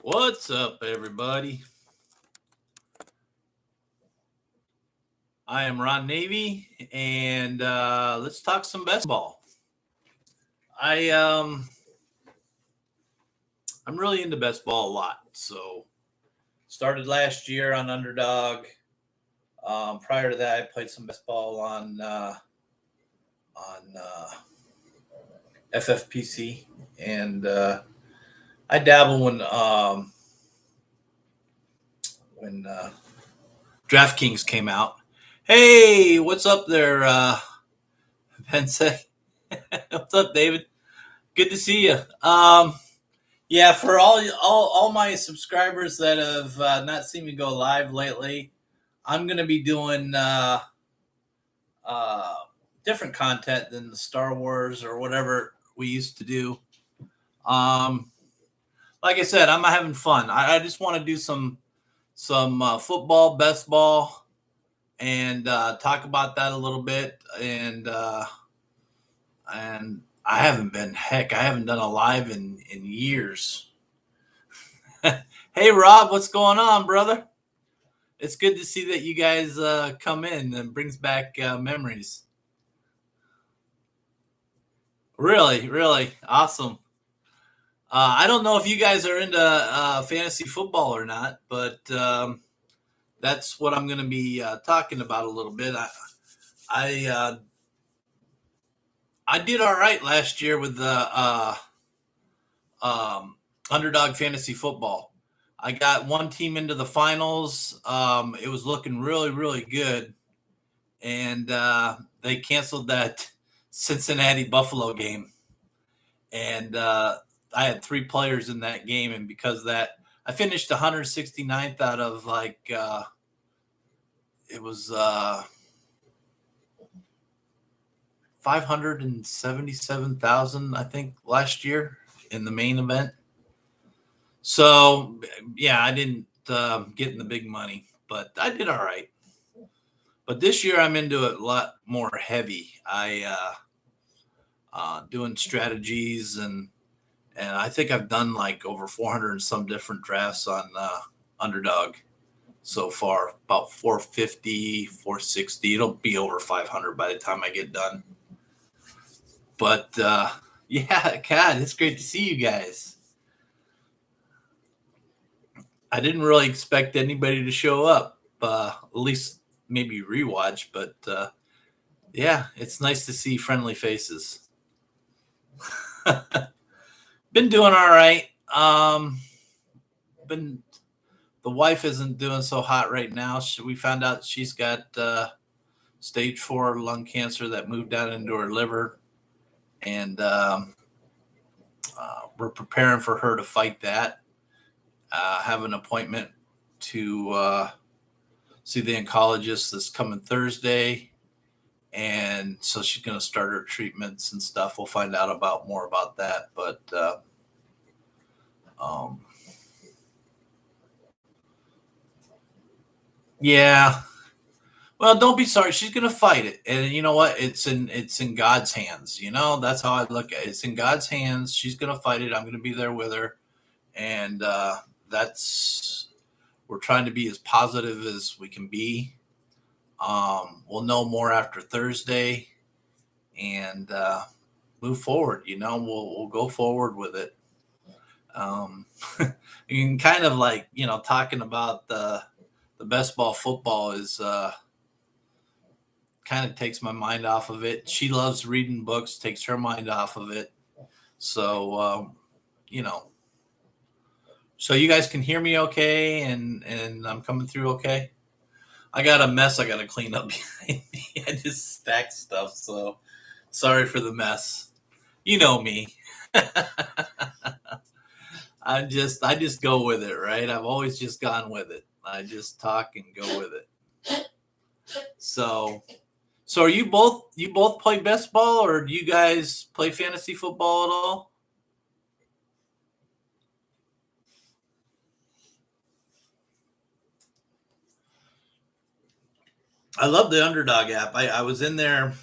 What's up, everybody? I am Ron Navy, and let's talk some ball. I I'm really into ball a lot. So started last year on Underdog. Prior to that, I played some ball on FFPC, and I dabble when DraftKings came out. Hey, what's up there, Pensek? What's up, David? Good to see you. Yeah, for all my subscribers that have not seen me go live lately, I'm going to be doing uh, different content than the Star Wars or whatever we used to do. Like I said, I'm having fun. I just want to do some football, best ball, and talk about that a little bit. And I haven't done a live in years. Hey, Rob, what's going on, brother? It's good to see that you guys come in and brings back memories. Really, really awesome. I don't know if you guys are into fantasy football or not, but that's what I'm going to be talking about a little bit. I did all right last year with the underdog fantasy football. I got one team into the finals. It was looking really, really good, and they canceled that Cincinnati Buffalo game, and I had 3 players in that game, and because of that, I finished 169th out of it was 577,000, I think, last year in the main event. So yeah, I didn't get in the big money, but I did all right. But this year I'm into it a lot more heavy. I doing strategies and I think I've done like over 400 and some different drafts on Underdog so far, about 450, 460. It'll be over 500 by the time I get done. But yeah, God, it's great to see you guys. I didn't really expect anybody to show up, at least maybe rewatch, but yeah, it's nice to see friendly faces. Been doing all right. The wife isn't doing so hot right now. We found out she's got stage 4 lung cancer that moved down into her liver, and we're preparing for her to fight that. Have an appointment to see the oncologist this coming Thursday, and so she's going to start her treatments and stuff. We'll find out more about that, but yeah. Well, don't be sorry. She's going to fight it, and you know what? It's in God's hands. That's how I look at it. It's in God's hands. She's going to fight it. I'm going to be there with her, and we're trying to be as positive as we can be. We'll know more after Thursday, and move forward. We'll go forward with it. You can kind of like talking about the best ball football is kind of takes my mind off of it. She loves reading books, takes her mind off of it. So so you guys can hear me okay, and I'm coming through okay. I got a mess I got to clean up behind me. I just stacked stuff, so sorry for the mess. You know me. I just go with it, right? I've always just gone with it. I just talk and go with it. So are you both play best ball, or do you guys play fantasy football at all? I love the Underdog app. I was in there.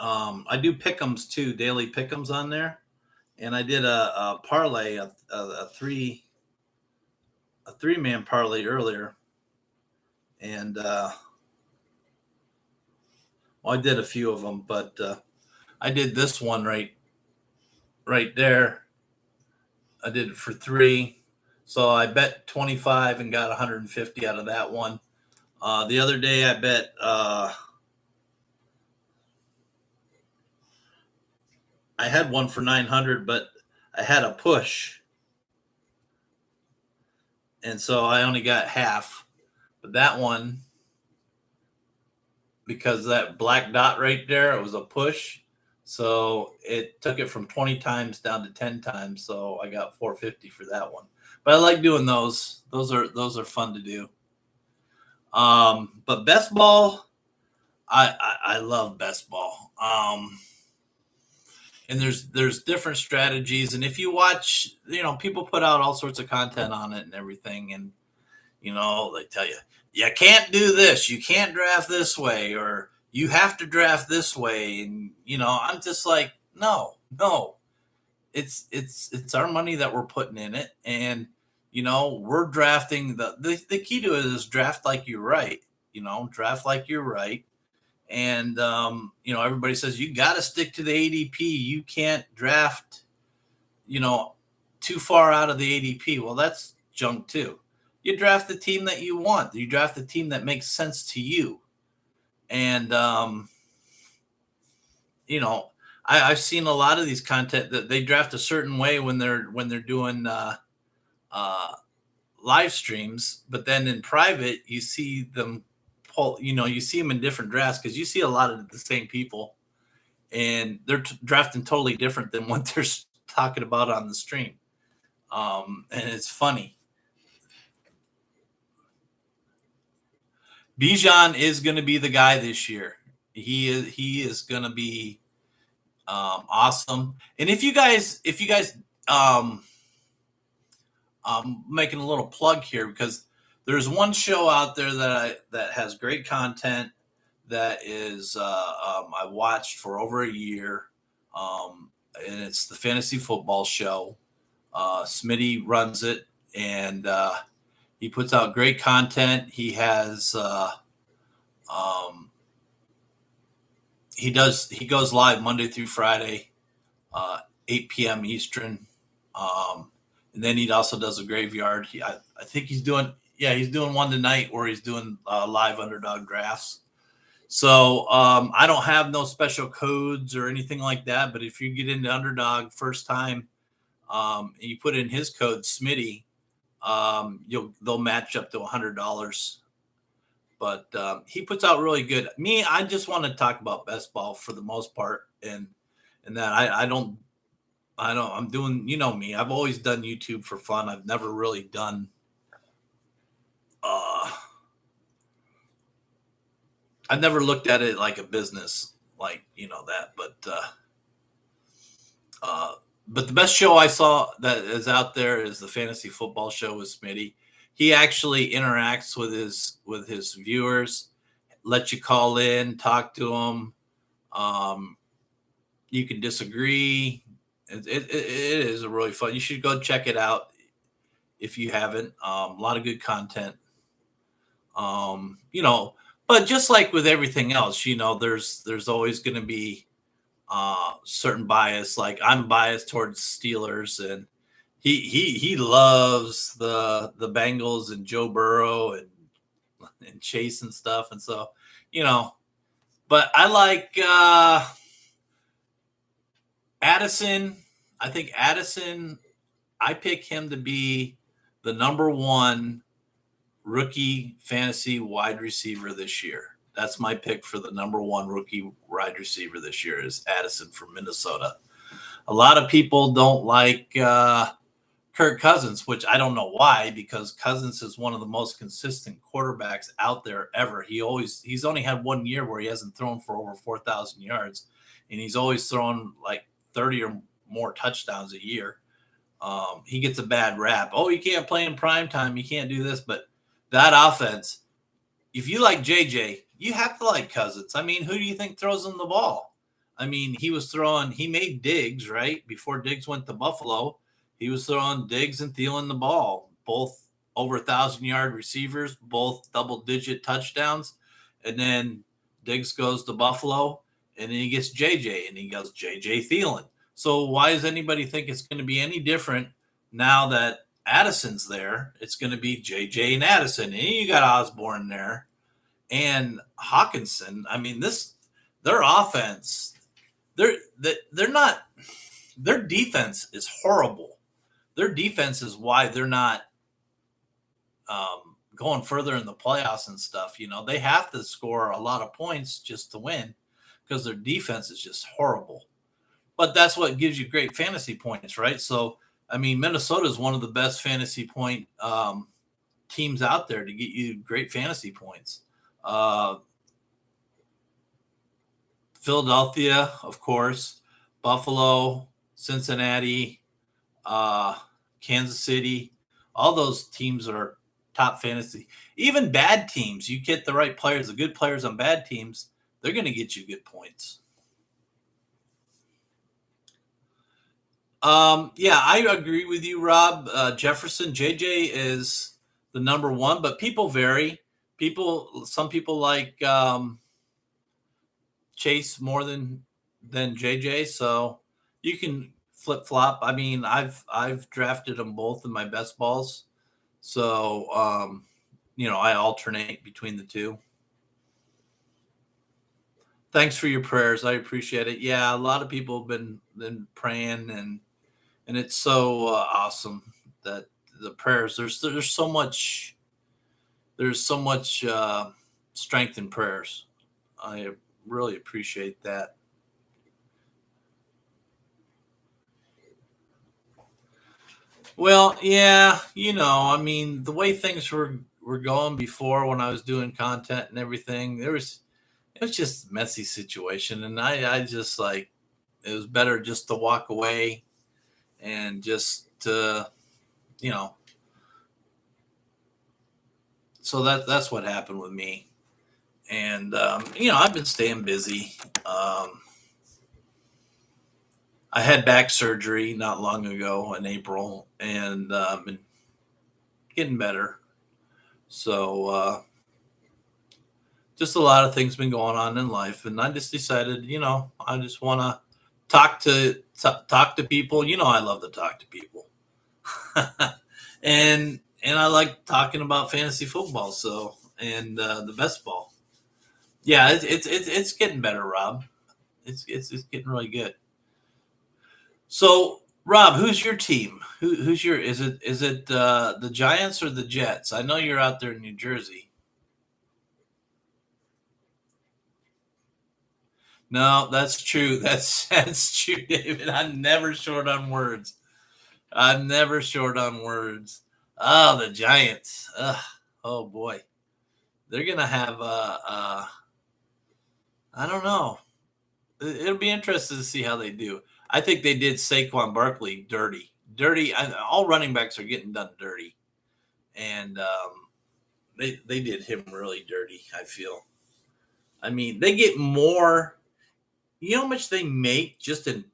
I do pick'ems too, daily pick'ems on there, and I did a parlay, a three-man parlay earlier, and well, I did a few of them, but I did this one right there. I did it for three, so I bet 25 and got 150 out of that one. The other day, I bet I had one for 900, but I had a push, and so I only got half. But that one, because that black dot right there, it was a push. So it took it from 20 times down to 10 times. So I got 450 for that one. But I like doing those. Those are fun to do. But best ball, I love best ball. And there's different strategies. And if you watch, people put out all sorts of content on it and everything. And they tell you can't do this, you can't draft this way, or you have to draft this way. And I'm just like, no, it's our money that we're putting in it, and we're drafting. The key to it is draft like you're right. Draft like you're right. And everybody says you got to stick to the ADP. You can't draft too far out of the ADP. Well, that's junk too. You draft the team that you want. You draft the team that makes sense to you. And I've seen a lot of these content that they draft a certain way when they're doing live streams, but then in private you see them pull. You see them in different drafts because you see a lot of the same people, and they're drafting totally different than what they're talking about on the stream. And it's funny. Bijan is going to be the guy this year. He is going to be awesome. And if you guys, I'm making a little plug here because there's one show out there that has great content that is I watched for over a year, and it's the Fantasy Football Show. Smitty runs it, and he puts out great content. He has he goes live Monday through Friday, 8 p.m. Eastern, and then he also does a graveyard. I think he's doing one tonight where he's doing live underdog drafts. So I don't have no special codes or anything like that, but if you get into underdog first time, and you put in his code Smitty, they'll match up to $100. But he puts out really good. I just want to talk about best ball for the most part, and that I'm doing, me. I've always done YouTube for fun. I've never really done I've never looked at it like a business, like that. But the best show I saw that is out there is the Fantasy Football Show with Smitty. He actually interacts with his viewers, let you call in, talk to them. You can disagree. It is a really fun. You should go check it out if you haven't. A lot of good content. But just like with everything else, there's always going to be certain bias. Like I'm biased towards Steelers, and he loves the Bengals and Joe Burrow and Chase and stuff. And so, but I like Addison. I think Addison, I pick him to be the number one rookie fantasy wide receiver this year. That's my pick for the number one rookie wide receiver this year is Addison from Minnesota. A lot of people don't like Kirk Cousins, which I don't know why, because Cousins is one of the most consistent quarterbacks out there ever. He's only had 1 year where he hasn't thrown for over 4,000 yards, and he's always thrown like 30 or more touchdowns a year. He gets a bad rap. Oh, you can't play in prime time. You can't do this. But that offense, if you like JJ, you have to like Cousins. I mean, who do you think throws him the ball? I mean, he made Diggs, right? Before Diggs went to Buffalo, he was throwing Diggs and Thielen the ball, both over 1,000-yard receivers, both double digit touchdowns. And then Diggs goes to Buffalo, and then he gets JJ, and he goes JJ Thielen. So why does anybody think it's going to be any different now that Addison's there? It's going to be JJ and Addison, and you got Osborne there and Hawkinson. I mean, their offense, they're not, their defense is horrible. Their defense is why they're not going further in the playoffs and stuff. They have to score a lot of points just to win because their defense is just horrible. But that's what gives you great fantasy points, right? So, I mean, Minnesota is one of the best fantasy point teams out there to get you great fantasy points. Philadelphia, of course, Buffalo, Cincinnati, Kansas City, all those teams are top fantasy. Even bad teams, you get the right players, the good players on bad teams, they're going to get you good points. Yeah, I agree with you, Rob. Jefferson, JJ is the number one, but people vary. Some people like Chase more than JJ, so you can flip flop. I mean, I've drafted them both in my best balls, so I alternate between the two. Thanks for your prayers. I appreciate it. Yeah, a lot of people have been praying, and it's so awesome that the prayers. There's so much strength in prayers. I really appreciate that. Well, yeah, I mean, the way things were going before when I was doing content and everything, it was just a messy situation, and I just like it was better just to walk away and just you know. So that's what happened with me, and I've been staying busy. I had back surgery not long ago in April, and been getting better. So just a lot of things been going on in life, and I just decided, I just want to talk to people. I love to talk to people, and I like talking about fantasy football. So and the best ball. Yeah, it's getting better, Rob. It's getting really good. So, Rob, who's your team? Who's your is it the Giants or the Jets? I know you're out there in New Jersey. No, that's true. That's true, David. I'm never short on words. I'm never short on words. Oh, the Giants. Ugh, oh boy, they're gonna have. I don't know. It'll be interesting to see how they do. I think they did Saquon Barkley dirty. Dirty. All running backs are getting done dirty, and they did him really dirty. I feel. I mean, they get more. You know how much they make just in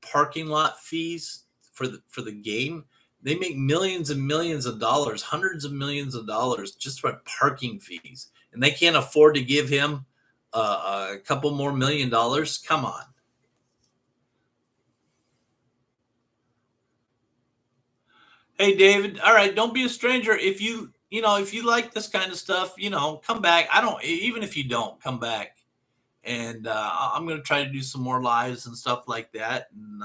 parking lot fees for the game? They make millions and millions of dollars, hundreds of millions of dollars just for parking fees, and they can't afford to give him a couple more $1 million. Come on. Hey, David. All right, don't be a stranger. If you like this kind of stuff, come back. I don't even if you don't come back, and I'm going to try to do some more lives and stuff like that. And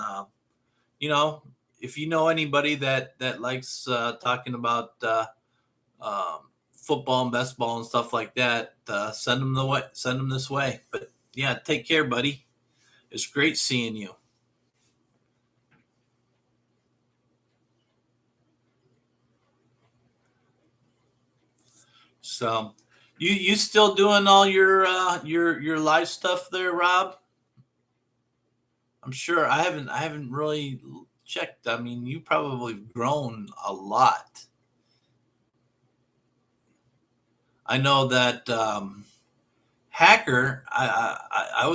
you know, if you know anybody that likes talking about football and best ball and stuff like that, send them the way. Send them this way. But yeah, take care, buddy. It's great seeing you. So, you still doing all your live stuff there, Rob? I'm sure I haven't really checked. I mean, you probably grown a lot. I know that Hacker, I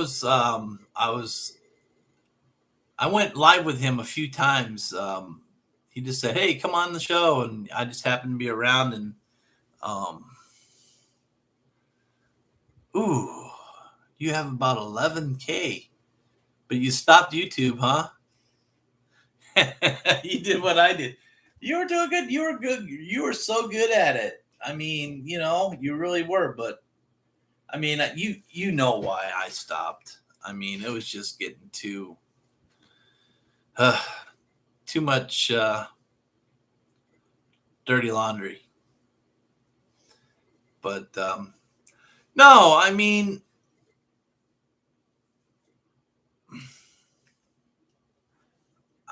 went live with him a few times. He just said, "Hey, come on the show," and I just happened to be around. And um, ooh, you have about 11K, but you stopped YouTube, huh? You did what I did. You were doing good. You were good. You were so good at it. I mean, you really were. But I mean, you know why I stopped. I mean, it was just getting uh, too much dirty laundry. But no, I mean,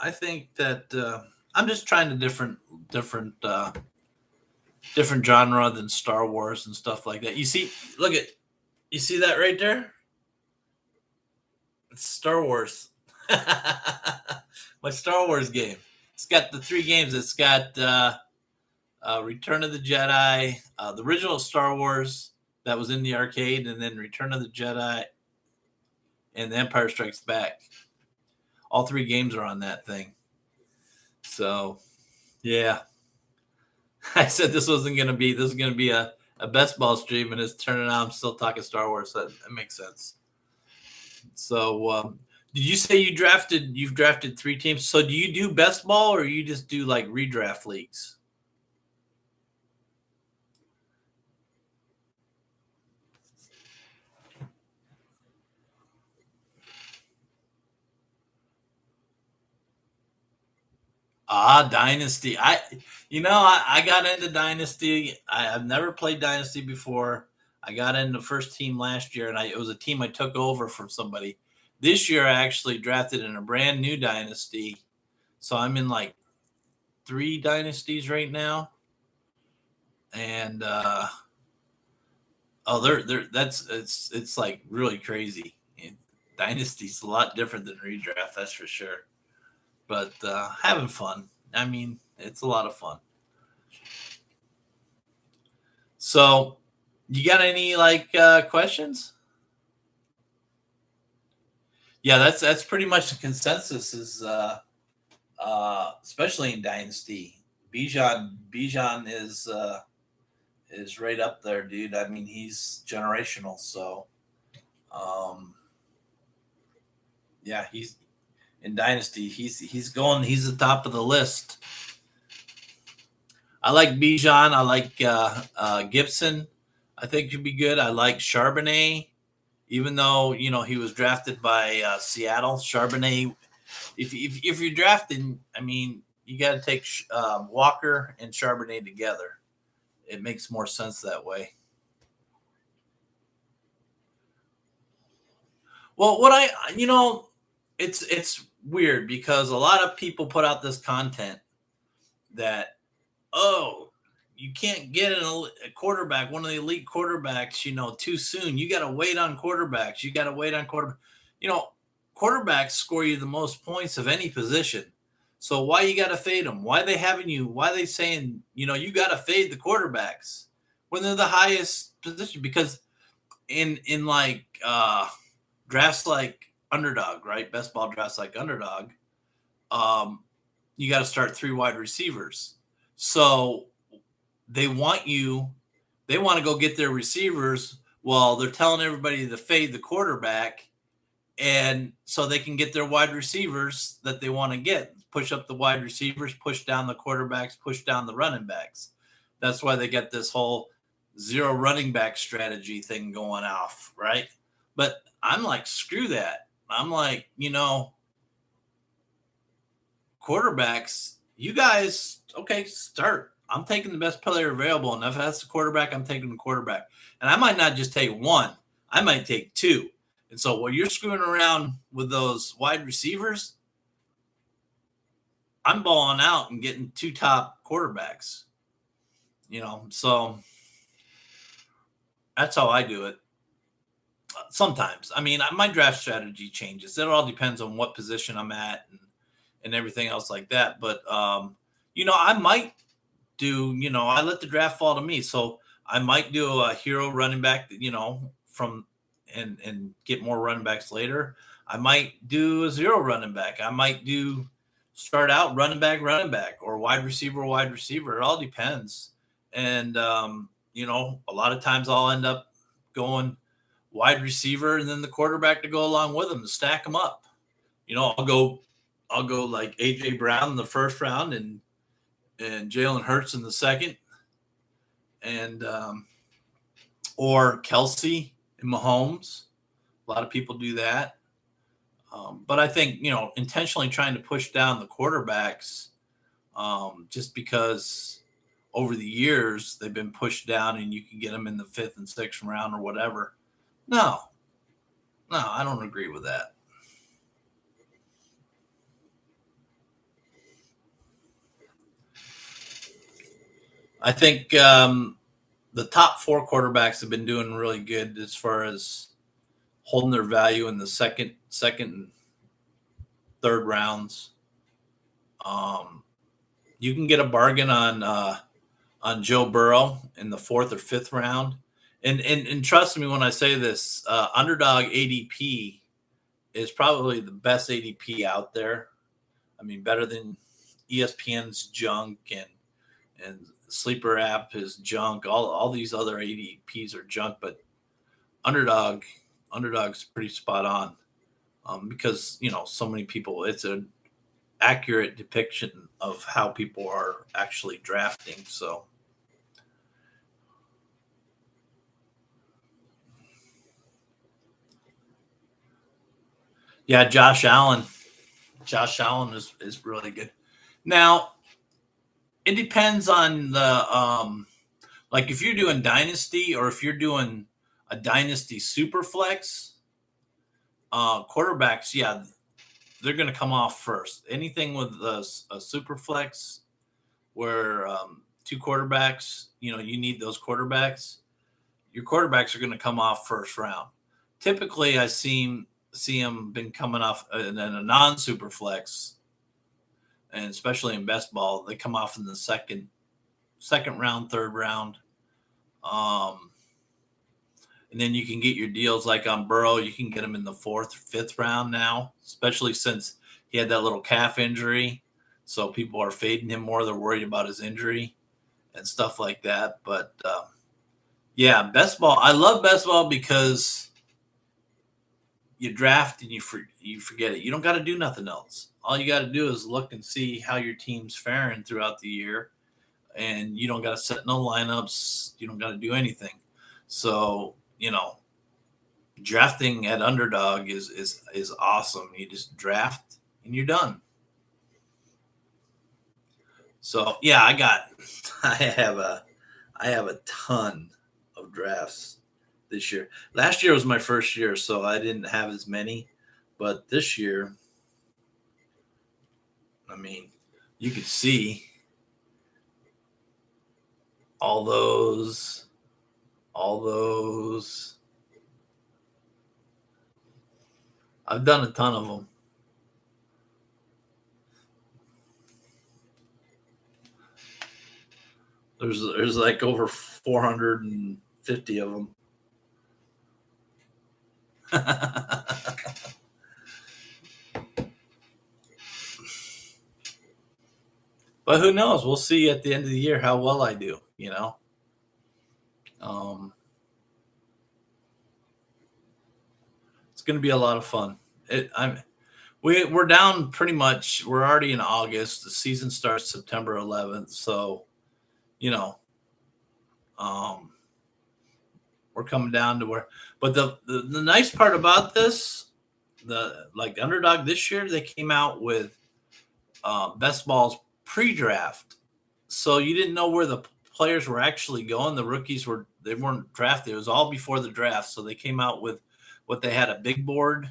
I think that I'm just trying to different genre than Star Wars and stuff like that. You see that right there? It's Star Wars. My Star Wars game. It's got the three games. It's got Return of the Jedi, the original Star Wars that was in the arcade, and then Return of the Jedi and The Empire Strikes Back. All three games are on that thing. So, yeah. I said this was going to be a best ball stream, and it's turning out I'm still talking Star Wars. So that makes sense. So, did you say you've drafted three teams? So do you do best ball or you just do like redraft leagues? Dynasty. I got into Dynasty. I've never played Dynasty before. I got in the first team last year, and it was a team I took over from somebody. This year, I actually drafted in a brand new Dynasty, so I'm in like three dynasties right now, and they're that's it's like really crazy. Dynasty's a lot different than redraft, that's for sure. But having fun. I mean, it's a lot of fun. So, you got any like questions? Yeah, that's pretty much the consensus. Is especially in Dynasty, Bijan is right up there, dude. I mean, he's generational. So, um, yeah, he's in Dynasty. He's the top of the list. I like Bijan. I like Gibson. I think he'd be good. I like Charbonnet, even though he was drafted by Seattle. Charbonnet, if you're drafting, I mean, you got to take Walker and Charbonnet together. It makes more sense that way. Well, it's weird because a lot of people put out this content that, oh, you can't get a quarterback, one of the elite quarterbacks, too soon. You got to wait on quarterbacks. You got to wait on quarterback. You know, Quarterbacks score you the most points of any position. So why you got to fade them? Why they having you? Why they saying you got to fade the quarterbacks when they're the highest position? Because in like drafts like underdog, right? Best ball drafts like underdog. Um, you got to start three wide receivers. So they want to go get their receivers while they're telling everybody to fade the quarterback, and so they can get their wide receivers that they want to get. Push up the wide receivers, push down the quarterbacks, push down the running backs. That's why they get this whole zero running back strategy thing going off, right? But I'm like, screw that. I'm like, quarterbacks, you guys, okay, start. I'm taking the best player available, and if that's the quarterback, I'm taking the quarterback. And I might not just take one, I might take two. And so while you're screwing around with those wide receivers, I'm balling out and getting two top quarterbacks. So that's how I do it. Sometimes, I mean, my draft strategy changes. It all depends on what position I'm at and everything else like that. But I might I let the draft fall to me. So I might do a hero running back, from and get more running backs later. I might do a zero running back. I might do start out running back, or wide receiver, wide receiver. It all depends. And a lot of times I'll end up going wide receiver and then the quarterback to go along with them to stack them up. I'll go like AJ Brown in the first round and Jalen Hurts in the second, and or Kelsey and Mahomes. A lot of people do that. But I think, intentionally trying to push down the quarterbacks, just because over the years they've been pushed down and you can get them in the fifth and sixth round or whatever. No, I don't agree with that. I think the top four quarterbacks have been doing really good as far as holding their value in the second and third rounds. You can get a bargain on Joe Burrow in the fourth or fifth round, and trust me when I say this, underdog ADP is probably the best ADP out there. I mean, better than ESPN's junk and sleeper app is junk. All these other ADPs are junk, but underdog's pretty spot on, because so many people. It's an accurate depiction of how people are actually drafting. So yeah, Josh Allen. Josh Allen is really good. Now it depends on the like if you're doing dynasty or if you're doing a dynasty super flex, quarterbacks, yeah, they're going to come off first. Anything with a super flex where two quarterbacks, you need those quarterbacks. Your quarterbacks are going to come off first round. Typically, I see them been coming off in a non super flex, and especially in best ball, they come off in the second round, third round. And then you can get your deals like on Burrow. You can get him in the fourth, fifth round now, especially since he had that little calf injury. So people are fading him more. They're worried about his injury and stuff like that. But yeah, best ball. I love best ball because you draft and you forget it. You don't got to do nothing else. All you got to do is look and see how your team's faring throughout the year, and you don't got to set no lineups. You don't got to do anything. So drafting at underdog is awesome. You just draft and you're done. So yeah, I have a ton of drafts this year. Last year was my first year, so I didn't have as many, but this year, I mean, you could see all those. I've done a ton of them. There's like over 450 of them. But who knows? We'll see at the end of the year how well I do. It's going to be a lot of fun. We're down pretty much. We're already in August. The season starts September 11th. So, we're coming down to where. But the nice part about this, the underdog this year, they came out with best balls pre-draft, so you didn't know where the players were actually going. The rookies weren't drafted. It was all before the draft. So they came out with what they had: a big board,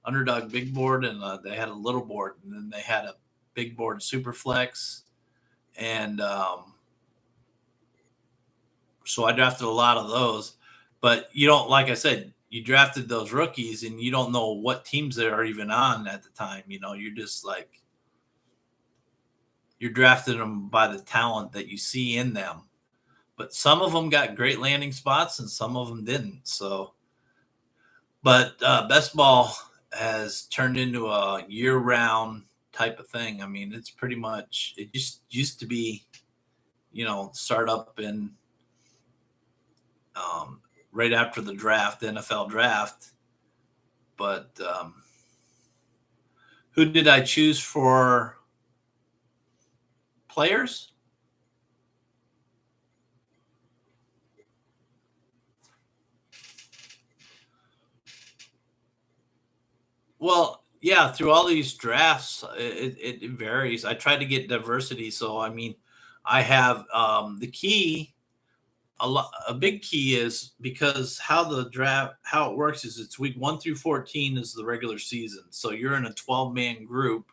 underdog big board, and they had a little board, and then they had a big board super flex, and so I drafted a lot of those. But you don't, like I said, you drafted those rookies, and you don't know what teams they are even on at the time. You're just like you're drafting them by the talent that you see in them. But some of them got great landing spots, and some of them didn't. So But best ball has turned into a year-round type of thing. I mean, it's pretty much it just used to be, start up in um, right after the draft, the NFL draft. But who did I choose for players? Well, yeah, through all these drafts, it varies. I try to get diversity. So, I mean, I have the key. A big key is because how it works is it's week 1 through 14 is the regular season. So you're in a 12-man group,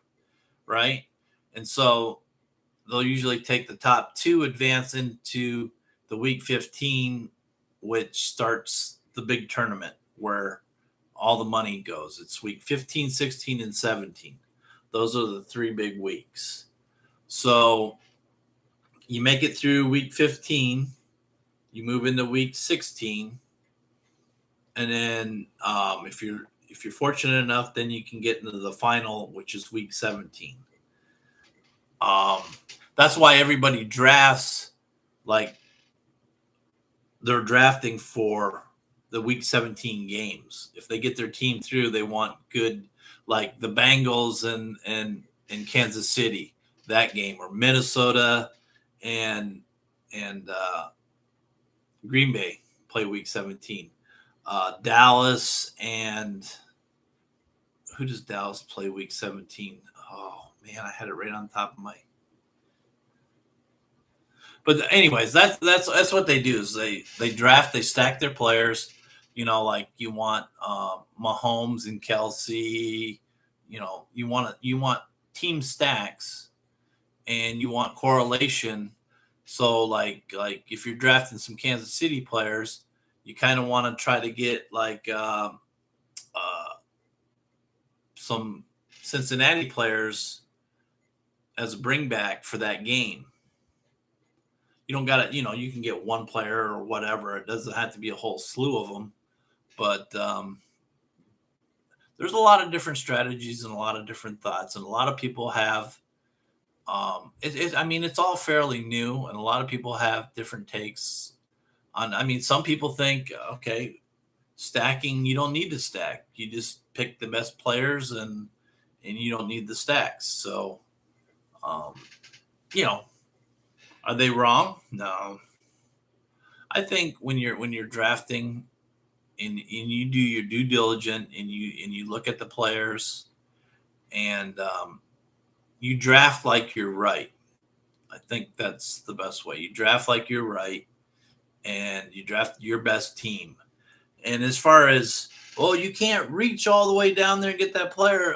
right? And so they'll usually take the top two, advance into the week 15, which starts the big tournament where all the money goes. It's week 15, 16, and 17. Those are the three big weeks. So you make it through week 15, you move into week 16, and then if you're fortunate enough, then you can get into the final, which is week 17. Um, that's why everybody drafts like they're drafting for the week 17 games. If they get their team through, they want good, like the Bengals and Kansas City, that game, or Minnesota and and Green Bay play week 17. Dallas and who does Dallas play week 17? Oh man, I had it right on top of my. But anyways, that's what they do is they draft, they stack their players. Like you want Mahomes and Kelsey. You want team stacks, and you want correlation. So like if you're drafting some Kansas City players, you kind of want to try to get like uh, some Cincinnati players as a bring back for that game. You don't got to, you can get one player or whatever. It doesn't have to be a whole slew of them. But there's a lot of different strategies and a lot of different thoughts, and a lot of people have. I mean, it's all fairly new, and a lot of people have different takes on. I mean, some people think, okay, stacking, you don't need to stack. You just pick the best players, and you don't need the stacks. So, um, you know, are they wrong? No. I think when you're drafting and you do your due diligence and you look at the players and you draft like you're right. I think that's the best way. You draft like you're right and you draft your best team. And as far as, well, you can't reach all the way down there and get that player.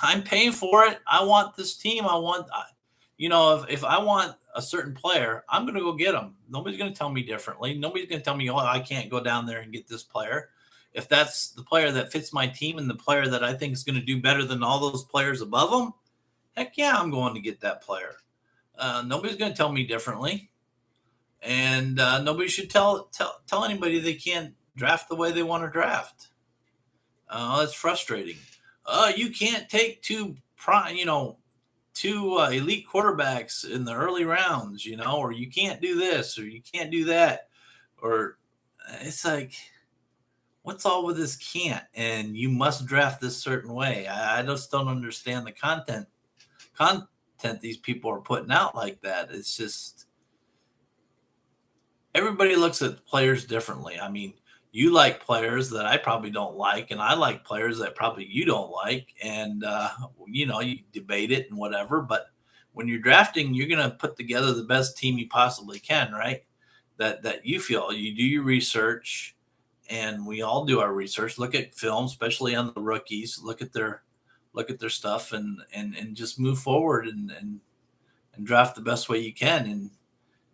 I'm paying for it. I want this team. If I want a certain player, I'm going to go get them. Nobody's going to tell me differently. Nobody's going to tell me, oh, I can't go down there and get this player. If that's the player that fits my team and the player that I think is going to do better than all those players above them, heck yeah, I'm going to get that player. Nobody's going to tell me differently. And nobody should tell anybody they can't draft the way they want to draft. That's frustrating. You can't take two elite quarterbacks in the early rounds, or you can't do this or you can't do that, or it's like, what's all with this can't and you must draft this certain way? I just don't understand the content these people are putting out like that. It's just everybody looks at players differently. I mean, you like players that I probably don't like, and I like players that probably you don't like, and you debate it and whatever. But when you're drafting, you're going to put together the best team you possibly can, right? That you feel. You do your research, and we all do our research. Look at film, especially on the rookies. Look at their stuff, and just move forward and draft the best way you can. And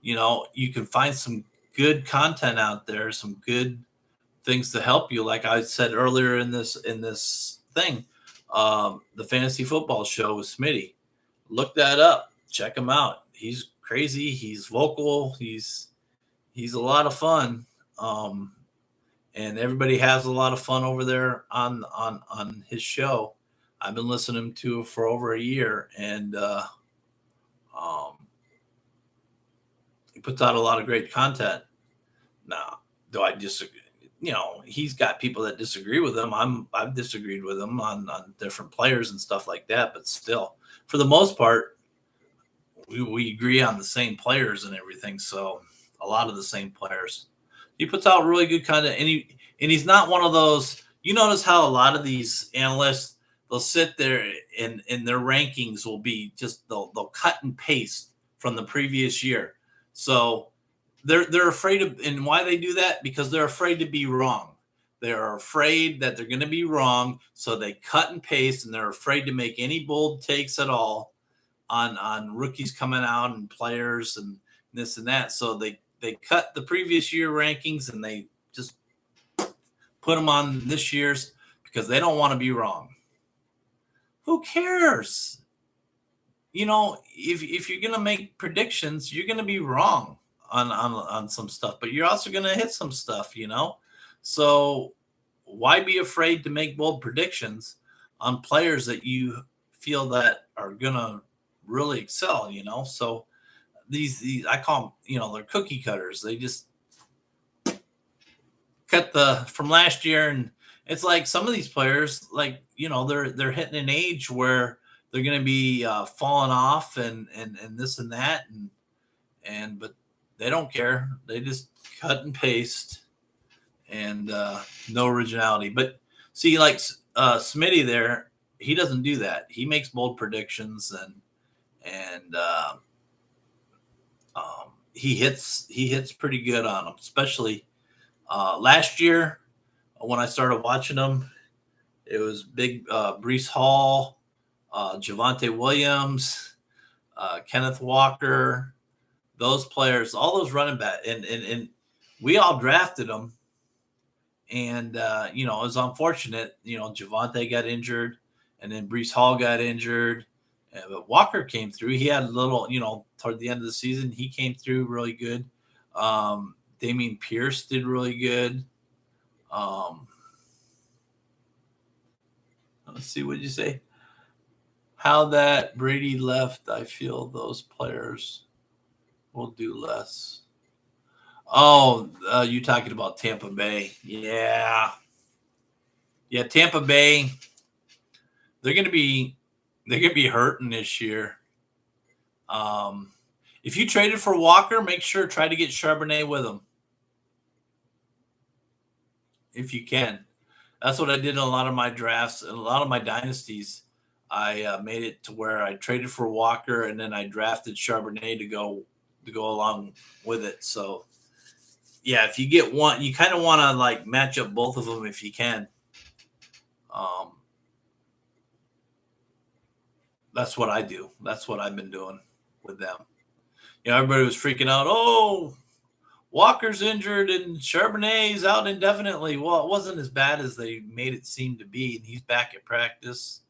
you can find some good content out there, some good things to help you. Like I said earlier in this thing, the fantasy football show with Smitty. Look that up. Check him out. He's crazy. He's vocal. He's a lot of fun. and everybody has a lot of fun over there on his show. I've been listening to it for over a year, and um, he puts out a lot of great content. Now, do I disagree? He's got people that disagree with him. I've disagreed with him on different players and stuff like that, but still, for the most part, we agree on the same players and everything. So a lot of the same players. He puts out really good content, and he's not one of those. You notice how a lot of these analysts, they'll sit there and their rankings will be just they'll cut and paste from the previous year. So they're afraid of, and why they do that? Because they're afraid to be wrong. They're afraid that they're going to be wrong, so they cut and paste, and they're afraid to make any bold takes at all on rookies coming out and players and this and that. So they cut the previous year rankings and they just put them on this year's because they don't want to be wrong. Who cares? If you're going to make predictions, you're going to be wrong on some stuff, but you're also going to hit some stuff, So why be afraid to make bold predictions on players that you feel that are going to really excel, So these I call them, they're cookie cutters. They just cut from last year, and it's like some of these players, like they're hitting an age where they're going to be falling off and this and that, but they don't care. They just cut and paste, and no originality. But see, like Smitty there, he doesn't do that. He makes bold predictions, and he hits pretty good on them, especially last year when I started watching them. It was big Brees Hall, Javonte Williams, Kenneth Walker, those players, all those running back, and we all drafted them. And it was unfortunate. Javonte got injured, and then Brees Hall got injured. But Walker came through. He had a little, toward the end of the season, he came through really good. Damian Pierce did really good. Let's see, what did you say? How that Brady left, I feel those players will do less. Oh, you talking about Tampa Bay? Yeah, Tampa Bay. They're gonna be hurting this year. If you traded for Walker, make sure try to get Charbonnet with him if you can. That's what I did in a lot of my drafts and a lot of my dynasties. I made it to where I traded for Walker, and then I drafted Charbonnet to go along with it. So yeah, if you get one, you kind of want to like match up both of them if you can. That's what I do. That's what I've been doing with them. Everybody was freaking out. Oh, Walker's injured and Charbonnet's out indefinitely. Well, it wasn't as bad as they made it seem to be, and he's back at practice.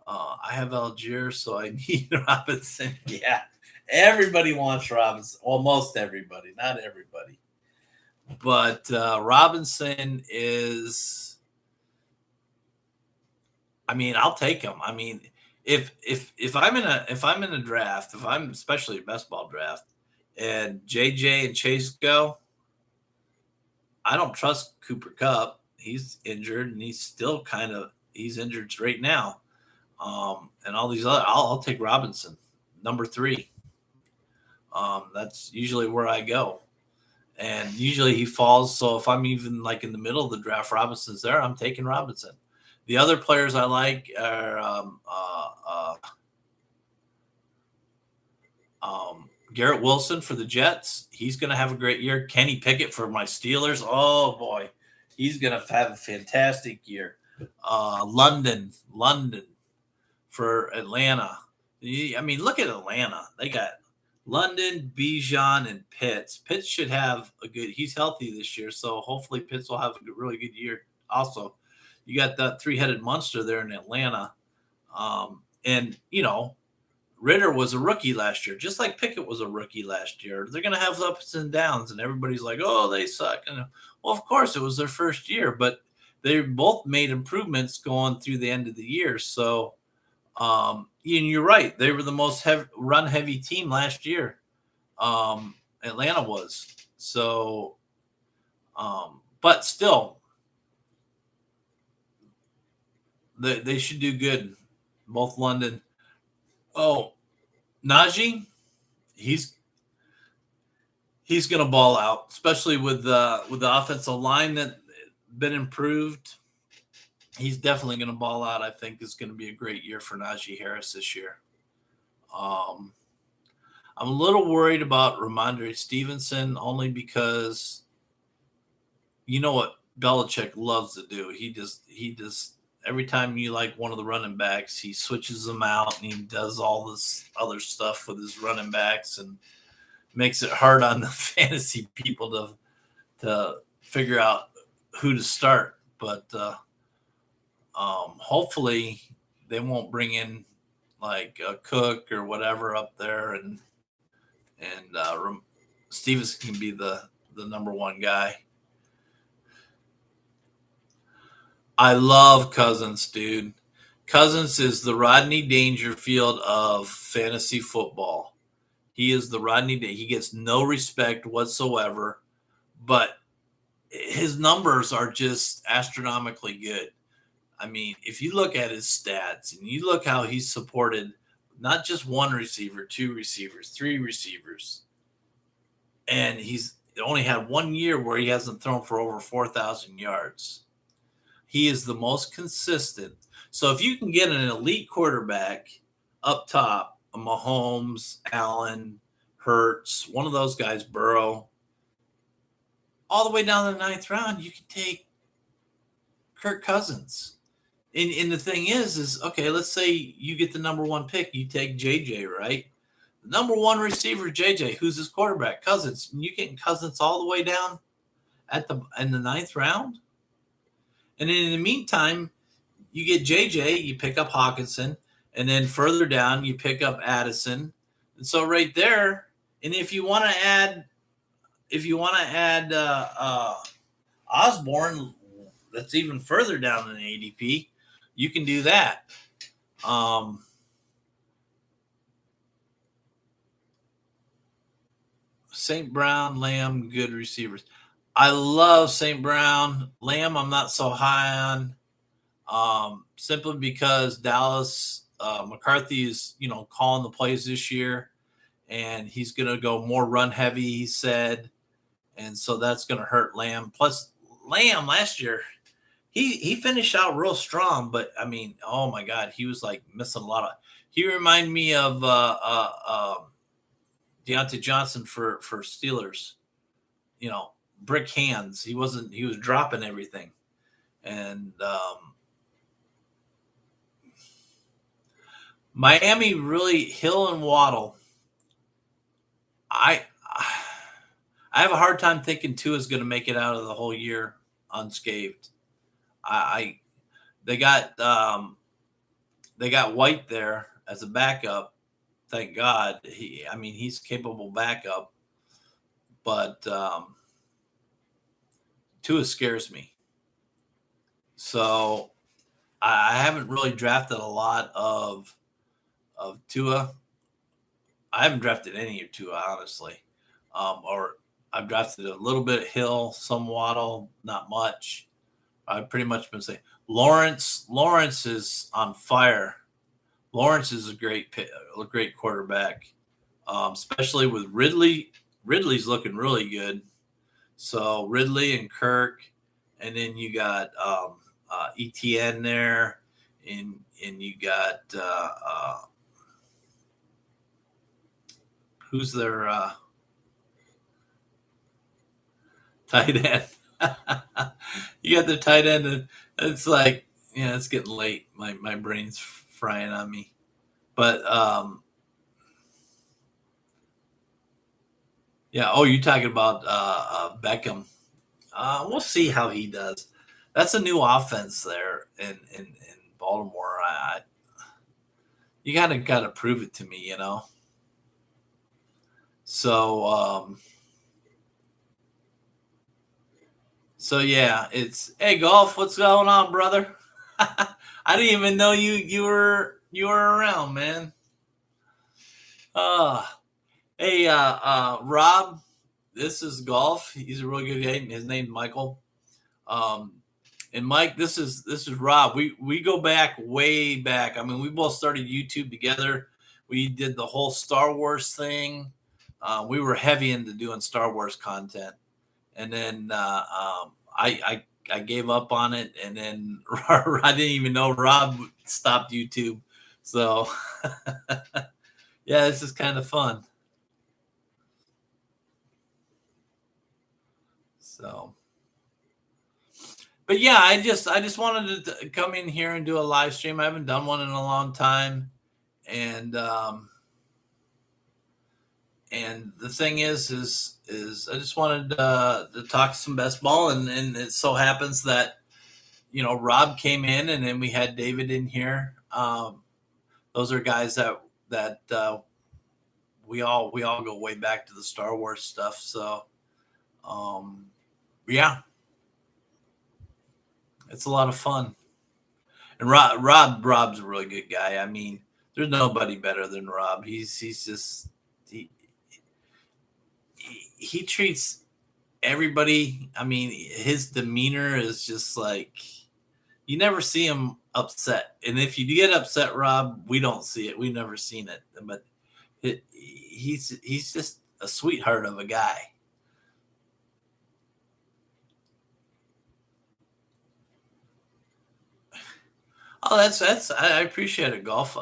I have Algier, so I need Robinson. Yeah, everybody wants Robinson. Well, most everybody, not everybody. But Robinson is, I'll take him. If I'm in a draft, if I'm especially a best ball draft, and JJ and Chase go, I don't trust Cooper Kupp. He's injured, and he's injured right now. And all these other, I'll take Robinson, number 3. That's usually where I go, and usually he falls. So if I'm even like in the middle of the draft, Robinson's there, I'm taking Robinson. The other players I like are Garrett Wilson for the Jets. He's going to have a great year. Kenny Pickett for my Steelers. Oh boy, he's going to have a fantastic year. London for Atlanta. Look at Atlanta. They got London, Bijan, and Pitts. Pitts should have he's healthy this year, so hopefully Pitts will have a really good year. Also, you got that 3-headed monster there in Atlanta. And Ritter was a rookie last year, just like Pickett was a rookie last year. They're going to have ups and downs, and everybody's like, "Oh, they suck." And well, of course, it was their first year, but they both made improvements going through the end of the year. So, and you're right, they were the most run heavy team last year. Atlanta was. So, but still, they should do good. Both London. Oh, Najee, he's he's going to ball out, especially with the offensive line that been improved. He's definitely going to ball out. I think it's going to be a great year for Najee Harris this year. Um, I'm a little worried about Ramondre Stevenson only because you know what Belichick loves to do. He just every time you like one of the running backs, he switches them out and he does all this other stuff with his running backs and makes it hard on the fantasy people to figure out who to start. But hopefully they won't bring in like a Cook or whatever up there, and Stevens can be the number one guy. I love Cousins, dude. Cousins is the Rodney Dangerfield of fantasy football. He is the Rodney. He gets no respect whatsoever, but his numbers are just astronomically good. I mean, if you look at his stats and you look how he's supported not just one receiver, two receivers, three receivers, and he's only had 1 year where he hasn't thrown for over 4,000 yards. He is the most consistent. So if you can get an elite quarterback up top, a Mahomes, Allen, Hurts, one of those guys, Burrow, all the way down to the ninth round, you can take Kirk Cousins. And the thing is okay, let's say you get the number one pick, you take JJ, right? The number one receiver, JJ, who's his quarterback? Cousins. And you getting Cousins all the way down in the ninth round? And then in the meantime, you get JJ, you pick up Hawkinson, and then further down you pick up Addison. And so right there, and if you want to add Osborne, that's even further down in the ADP, you can do that. St. Brown, Lamb, good receivers. I love St. Brown. Lamb, I'm not so high on, simply because Dallas McCarthy is, calling the plays this year, and he's going to go more run heavy, he said, and so that's going to hurt Lamb. Plus, Lamb last year, he finished out real strong, but I mean, oh my God, he was like missing a lot of. He reminded me of Deontay Johnson for Steelers. Brick hands. He was dropping everything, and Miami really Hill and Waddle. I have a hard time thinking Tua is going to make it out of the whole year unscathed. They got White there as a backup. Thank God. He's capable backup, but Tua scares me. So I haven't really drafted a lot of Tua. I haven't drafted any of Tua, honestly. Or I've drafted a little bit of Hill, some Waddle, not much. I've pretty much been saying Lawrence is on fire. Lawrence is a great quarterback, especially with Ridley. Ridley's looking really good. So Ridley and Kirk, and then you got ETN there, and you got who's their tight end? You got the tight end, and it's like, it's getting late. My brain's frying on me, but yeah. Oh, you're talking about Beckham. We'll see how he does. That's a new offense there in Baltimore. you gotta prove it to me, So so yeah, it's hey golf, what's going on, brother? I didn't even know you were around, man. Uh hey Rob, this is golf. He's a really good guy. His name's Michael. Um and Mike, this is Rob. We go back way back. I mean, we both started YouTube together. We did the whole Star Wars thing. We were heavy into doing Star Wars content, and then I gave up on it, and then I didn't even know Rob stopped YouTube. So yeah, this is kind of fun. So, but yeah, I just wanted to come in here and do a live stream. I haven't done one in a long time, and the thing is I just wanted to talk some best ball, and it so happens that Rob came in, and then we had David in here. Those are guys that we all go way back to the Star Wars stuff. So yeah, it's a lot of fun. And Rob's a really good guy. I mean, there's nobody better than Rob. He's just he treats everybody. I mean, his demeanor is just like you never see him upset. And if you get upset, Rob, we don't see it. We've never seen it. But he's just a sweetheart of a guy. Oh, that's I appreciate it, golf.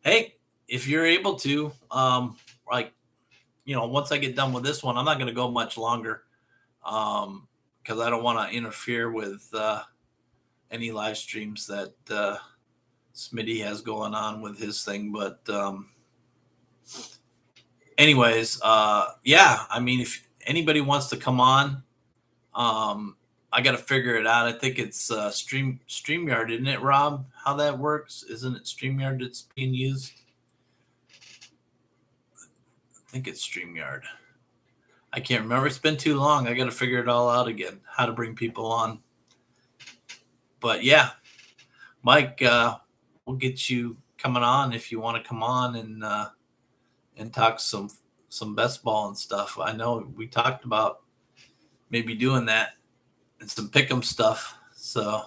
Hey, if you're able to, like, once I get done with this one, I'm not going to go much longer, because I don't want to interfere with any live streams that Smitty has going on with his thing. But anyways, yeah, I mean, if anybody wants to come on, I got to figure it out. I think it's StreamYard, isn't it, Rob? How that works? Isn't it StreamYard that's being used? I think it's StreamYard. I can't remember. It's been too long. I got to figure it all out again, how to bring people on. But yeah, Mike, we'll get you coming on if you want to come on and talk some best ball and stuff. I know we talked about maybe doing that and some pick'em stuff. So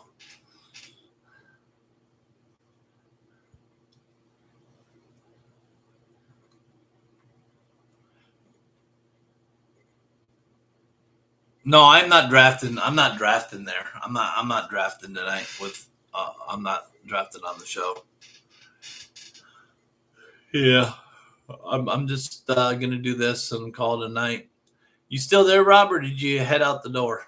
no, I'm not drafting. I'm not drafting there. I'm not drafting tonight with I'm not drafted on the show. Yeah. I'm just gonna do this and call it a night. You still there, Rob, or did you head out the door?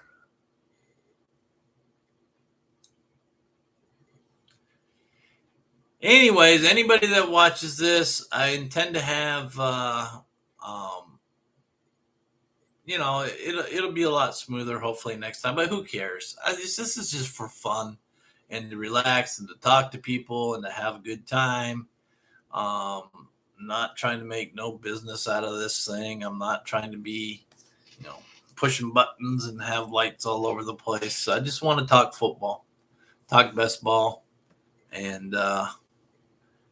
Anyways, anybody that watches this, I intend to have um it'll be a lot smoother hopefully next time, but who cares? This is just for fun and to relax and to talk to people and to have a good time. Not trying to make no business out of this thing. I'm not trying to be, you know, pushing buttons and have lights all over the place. So I just want to talk football, talk best ball, and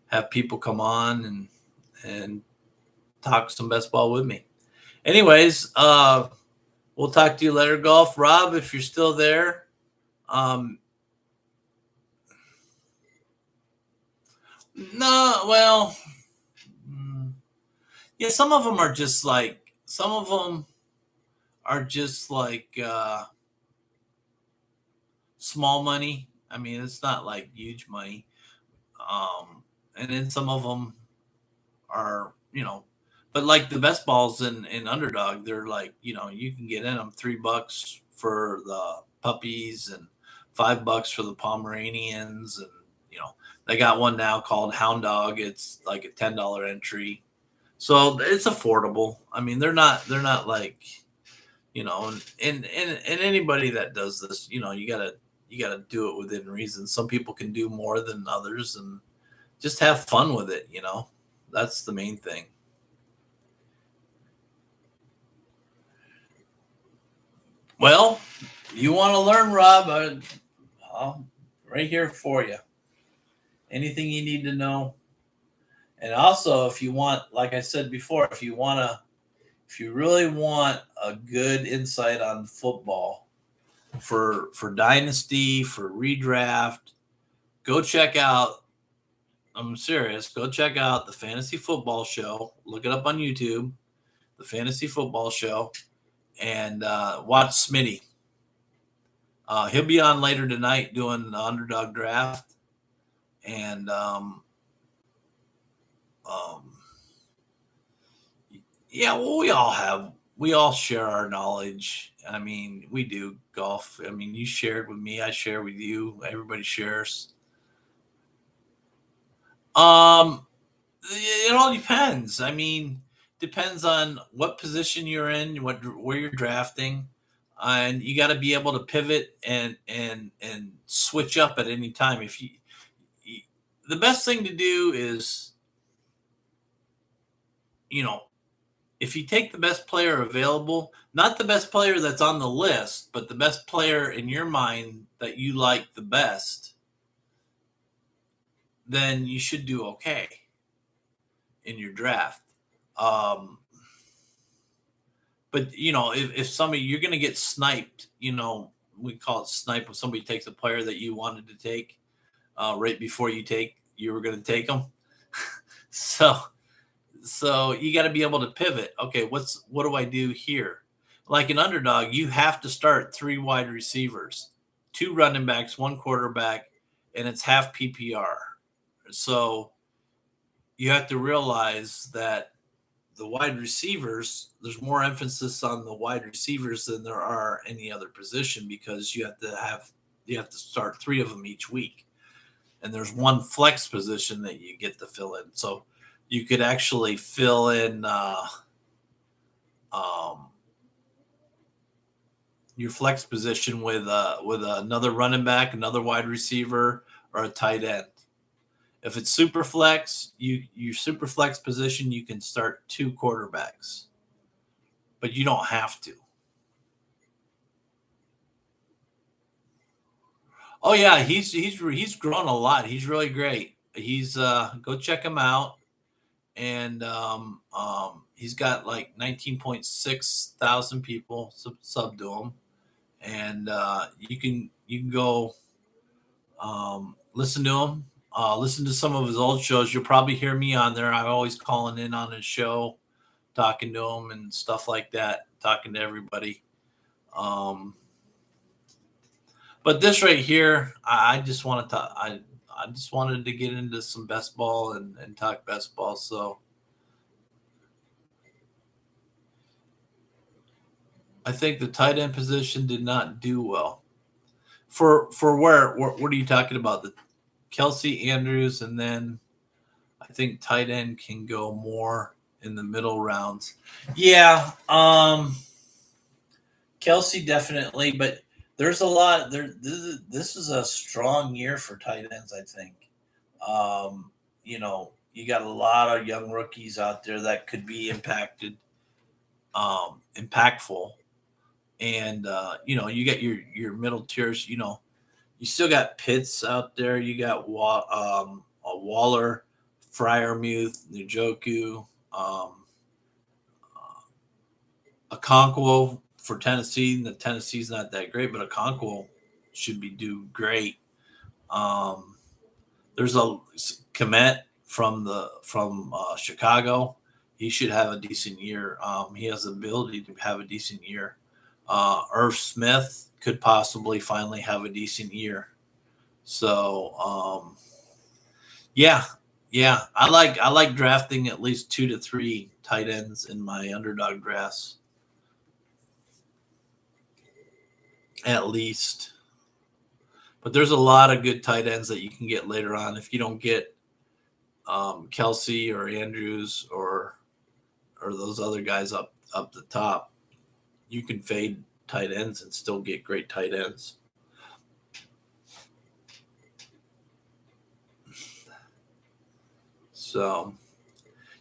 have people come on and talk some best ball with me. Anyways, we'll talk to you later, golf. Rob, if you're still there. Um, no, well, yeah, some of them are just like small money. I mean, it's not like huge money. And then some of them are, but like the best balls in underdog, they're like, you can get in them $3 for the puppies and $5 for the Pomeranians. And, they got one now called Hound Dog. It's like a $10 entry. So it's affordable. I mean, they're not like, and anybody that does this, you gotta do it within reason. Some people can do more than others, and just have fun with it. That's the main thing. Well, you want to learn, Rob? I'm right here for you. Anything you need to know. And also, if you want, like I said before, if you really want a good insight on football for dynasty, for redraft, go check out. I'm serious. Go check out the Fantasy Football Show. Look it up on YouTube, the Fantasy Football Show, and watch Smitty. He'll be on later tonight doing the underdog draft, and um, yeah, well, we all share our knowledge. I mean, we do golf. I mean, you shared with me, I share with you. Everybody shares. Um, it all depends. I mean, depends on what position you're in, where you're drafting, and you got to be able to pivot and switch up at any time. The best thing to do is, you know, if you take the best player available, not the best player that's on the list, but the best player in your mind that you like the best, then you should do okay in your draft. Um, but if somebody you're going to get sniped, we call it snipe when somebody takes a player that you wanted to take right before you were going to take them. so you got to be able to pivot. Okay, what do I do here? Like an underdog, you have to start 3 wide receivers, 2 running backs, 1 quarterback, and it's half PPR. So you have to realize that the wide receivers, there's more emphasis on the wide receivers than there are any other position, because you have to start 3 of them each week, and there's 1 flex position that you get to fill in. So you could actually fill in your flex position with another running back, another wide receiver, or a tight end. If it's super flex, your super flex position, you can start 2 quarterbacks, but you don't have to. Oh yeah, he's grown a lot. He's really great. He's go check him out, and he's got like 19.6 thousand people sub to him, and you can go listen to him. Listen to some of his old shows. You'll probably hear me on there. I'm always calling in on his show, talking to him and stuff like that, talking to everybody. But this right here, I just wanted to I just wanted to get into some best ball and talk best ball. So I think the tight end position did not do well. For where what are you talking about? The Kelsey, Andrews, and then I think tight end can go more in the middle rounds. Yeah, Kelsey definitely, but there's a lot there. This is a strong year for tight ends, I think. You got a lot of young rookies out there that could be impactful, and you got your middle tiers. You still got Pitts out there. You got Waller, Fryermuth, Njoku, Okonkwo for Tennessee. The Tennessee's not that great, but Okonkwo should be do great. There's a Komet from Chicago. He should have a decent year. He has the ability to have a decent year. Irv Smith could possibly finally have a decent year. So yeah, I like drafting at least 2 to 3 tight ends in my underdog drafts. At least. But there's a lot of good tight ends that you can get later on. If you don't get Kelsey or Andrews or those other guys up the top, you can fade tight ends and still get great tight ends. So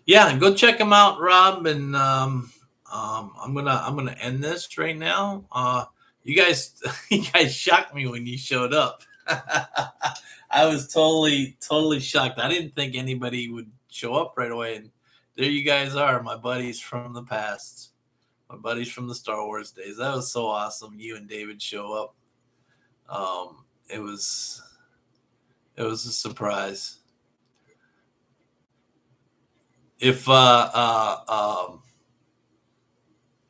yeah, go check them out, Rob. And I'm gonna end this right now. You guys, you guys shocked me when you showed up. I was totally shocked. I didn't think anybody would show up right away, and there you guys are, my buddies from the past, my buddies from the Star Wars days. That was so awesome. You and David show up. It was a surprise. If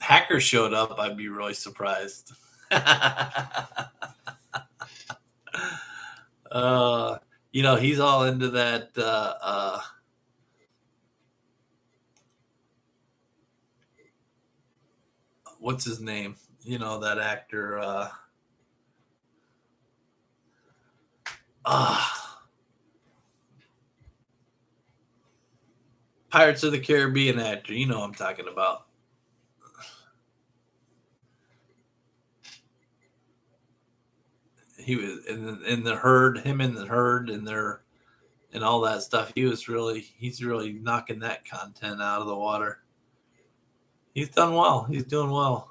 Hacker showed up, I'd be really surprised. He's all into that. What's his name? That actor. Pirates of the Caribbean actor. You know what I'm talking about. He was in the herd, him in the herd, and all that stuff. He's really knocking that content out of the water. He's done well. He's doing well.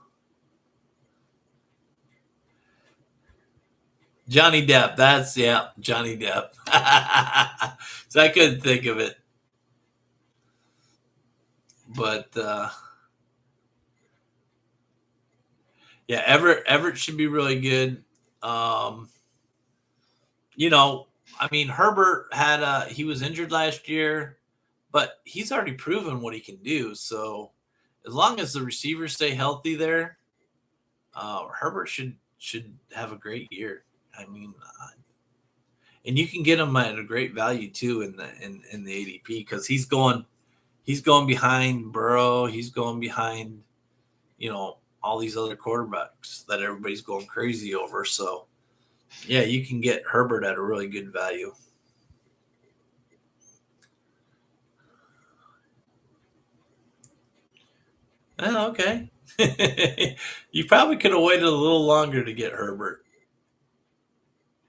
Johnny Depp. Johnny Depp. So I couldn't think of it. But yeah, Everett should be really good. Herbert he was injured last year, but he's already proven what he can do. So as long as the receivers stay healthy there, Herbert should have a great year. And you can get him at a great value too in the ADP, because he's going behind Burrow. He's going behind, all these other quarterbacks that everybody's going crazy over. So yeah, you can get Herbert at a really good value. Oh, okay. You probably could have waited a little longer to get Herbert.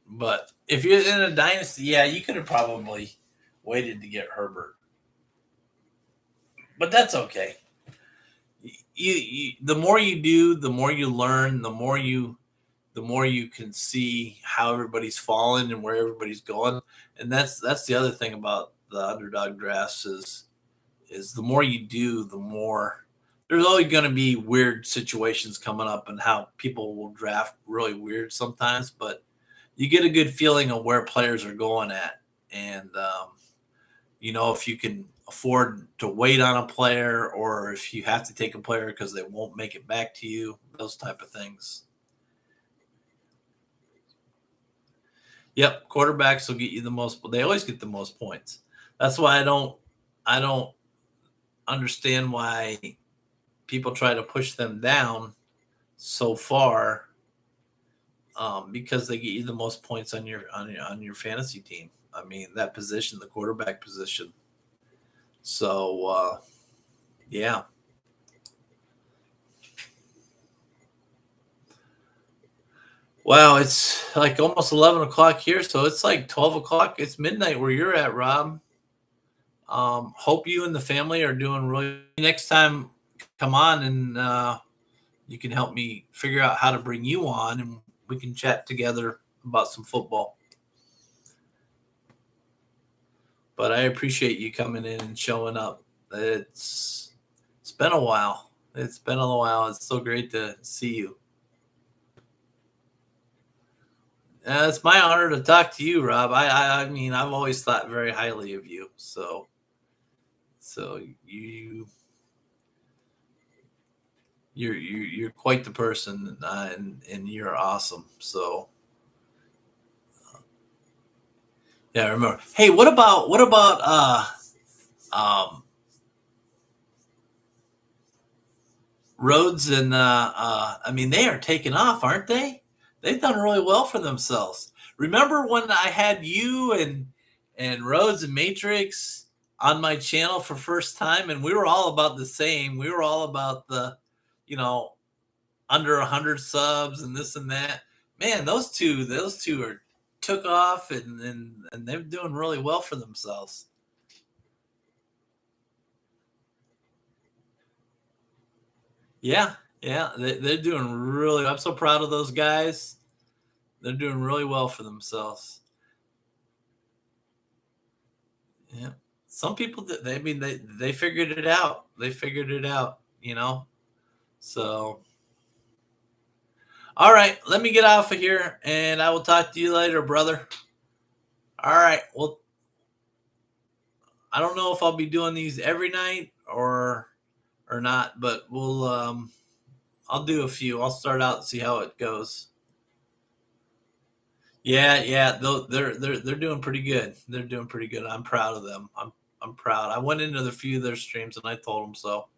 But if you're in a dynasty, yeah, you could have probably waited to get Herbert. But that's okay. The more you do, the more you learn, the more you can see how everybody's falling and where everybody's going. And that's the other thing about the underdog drafts is the more you do, the more there's always going to be weird situations coming up, and how people will draft really weird sometimes, but you get a good feeling of where players are going at. And, if you can afford to wait on a player, or if you have to take a player because they won't make it back to you, those type of things. Yep, quarterbacks will get you the most, but they always get the most points. That's why I don't understand why people try to push them down so far, because they get you the most points on your fantasy team. That position, the quarterback position. So yeah. Wow, it's like almost 11 o'clock here, so it's like 12 o'clock. It's midnight where you're at, Rob. Hope you and the family are doing really. Next time, come on, and you can help me figure out how to bring you on, and we can chat together about some football. But I appreciate you coming in and showing up. It's been a while. It's so great to see you. It's my honor to talk to you, Rob. I've always thought very highly of you. So you're quite the person, and you're awesome. So yeah, I remember. Hey, what about Rhodes and they are taking off, aren't they? They've done really well for themselves. Remember when I had you and Rhodes and Matrix on my channel for first time, and we were all about the same. We were all about the, under 100 subs and this and that. Man, those two took off, and they're doing really well for themselves. Yeah, yeah, they're doing really. I'm so proud of those guys. They're doing really well for themselves. Yeah. Some people they I mean they figured it out. They figured it out, you know. So, all right, let me get off of here and I will talk to you later, brother. All right. Well, I don't know if I'll be doing these every night or not, but I'll do a few. I'll start out and see how it goes. Yeah, yeah, they're doing pretty good. They're doing pretty good. I'm proud of them. I'm proud. I went into the few of their streams and I told them so,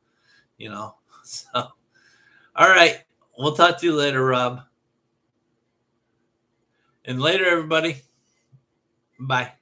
you know. So, all right. We'll talk to you later, Rob. And later, everybody. Bye.